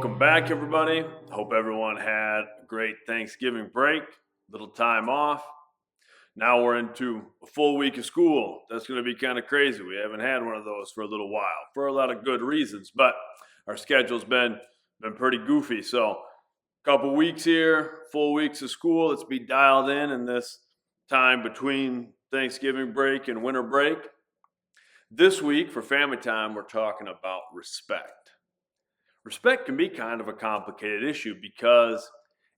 Welcome back, everybody. Hope everyone had a great Thanksgiving break, little time off. Now we're into a full week of school. That's going to be kind of crazy. We haven't had one of those for a little while for a lot of good reasons, but our schedule's been pretty goofy. So, a couple weeks here, full weeks of school. Let's be dialed in this time between Thanksgiving break and winter break. This week for family time, we're talking about respect. Respect can be kind of a complicated issue because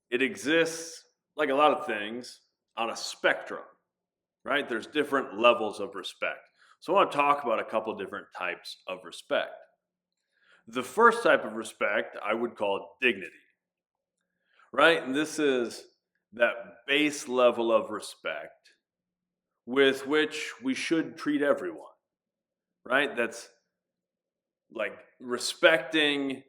it exists, like a lot of things, on a spectrum, right? There's different levels of respect. So I want to talk about a couple different types of respect. The first type of respect I would call dignity, right? And this is that base level of respect with which we should treat everyone, right? That's like respecting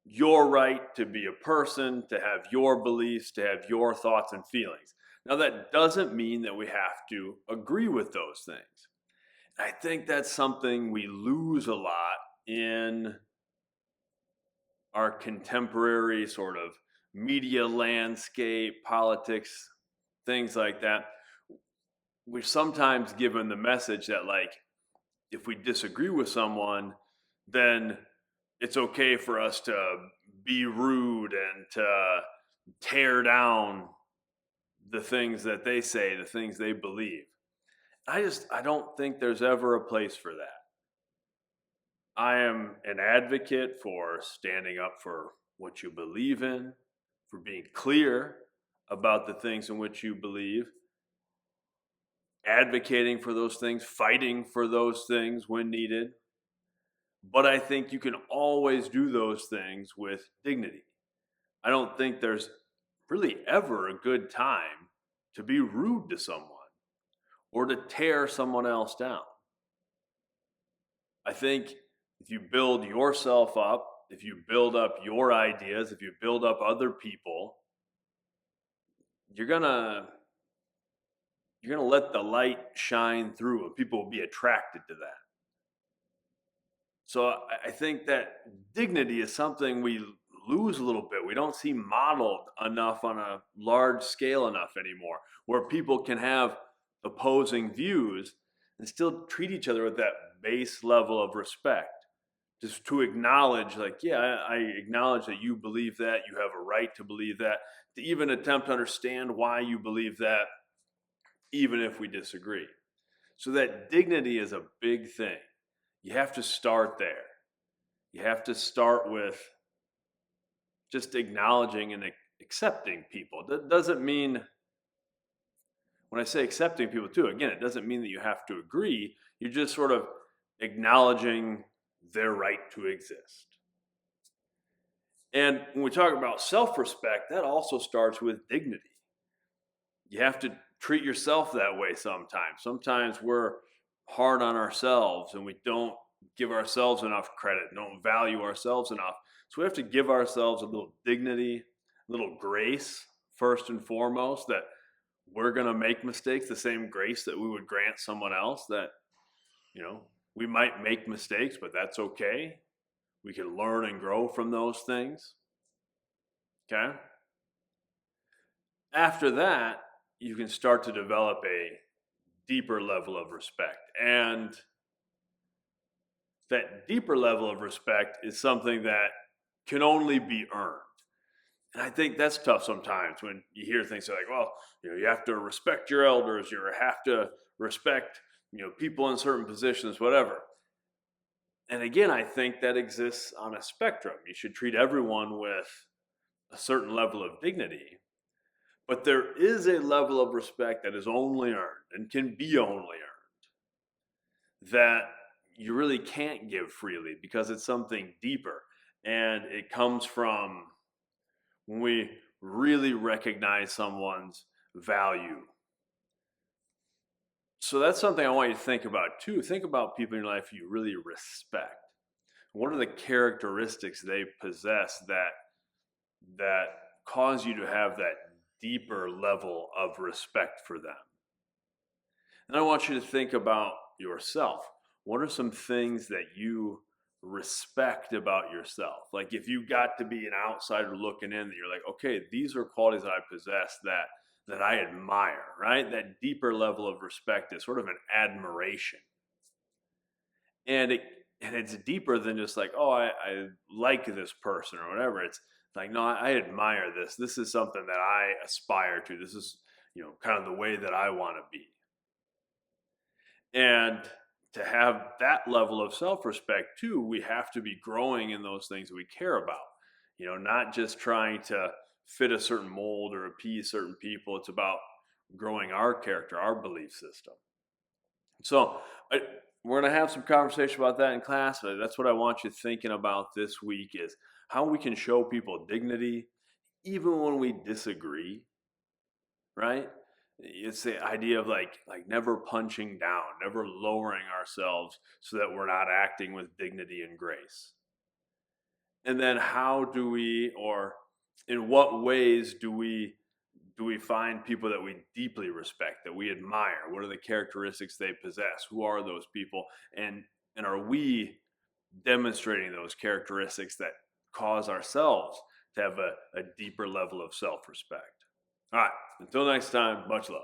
your right to be a person, to have your beliefs, to have your thoughts and feelings. Now, that doesn't mean that we have to agree with those things. I think that's something we lose a lot in our contemporary sort of media landscape, politics, things like that. We're sometimes given the message that, like, if we disagree with someone, then it's okay for us to be rude and to tear down the things that they say, the things they believe. I don't think there's ever a place for that. I am an advocate for standing up for what you believe in, for being clear about the things in which you believe, advocating for those things, fighting for those things when needed. But I think you can always do those things with dignity. I don't think there's really ever a good time to be rude to someone or to tear someone else down. I think if you build yourself up, if you build up your ideas, if you build up other people, you're gonna let the light shine through and people will be attracted to that. So I think that dignity is something we lose a little bit. We don't see modeled enough on a large scale enough anymore, where people can have opposing views and still treat each other with that base level of respect. Just to acknowledge, like, yeah, I acknowledge that you believe that, you have a right to believe that, to even attempt to understand why you believe that, even if we disagree. So that dignity is a big thing. You have to start there. You have to start with just acknowledging and accepting people. That doesn't mean, when I say accepting people too, again, it doesn't mean that you have to agree. You're just sort of acknowledging their right to exist. And when we talk about self-respect, that also starts with dignity. You have to treat yourself that way sometimes. Sometimes we're hard on ourselves and we don't give ourselves enough credit, don't value ourselves enough. So we have to give ourselves a little dignity, a little grace, first and foremost, that we're going to make mistakes, the same grace that we would grant someone else, that, we might make mistakes, but that's okay. We can learn and grow from those things. Okay? After that, you can start to develop a deeper level of respect. And that deeper level of respect is something that can only be earned. And I think that's tough sometimes when you hear things like, well, you have to respect your elders, you have to respect, people in certain positions, whatever. And again, I think that exists on a spectrum. You should treat everyone with a certain level of dignity. But there is a level of respect that is only earned and can be only earned, that you really can't give freely because it's something deeper. And it comes from when we really recognize someone's value. So that's something I want you to think about too. Think about people in your life you really respect. What are the characteristics they possess that cause you to have that deeper level of respect for them? And I want you to think about yourself. What are some things that you respect about yourself. Like if you got to be an outsider looking in, that you're like, okay, these are qualities that I possess that I admire, right? That deeper level of respect is sort of an admiration. And it's deeper than just like, oh, I like this person or whatever. It's like, no, I admire this. This is something that I aspire to. This is, kind of the way that I want to be. And to have that level of self-respect too, we have to be growing in those things that we care about. Not just trying to fit a certain mold or appease certain people. It's about growing our character, our belief system. So I, we're going to have some conversation about that in class. That's what I want you thinking about this week is how we can show people dignity even when we disagree, right? It's the idea of like never punching down, never lowering ourselves so that we're not acting with dignity and grace. And then how do we, or in what ways do we find people that we deeply respect, that we admire? What are the characteristics they possess? Who are those people? And are we demonstrating those characteristics that cause ourselves to have a deeper level of self-respect? All right, until next time, much love.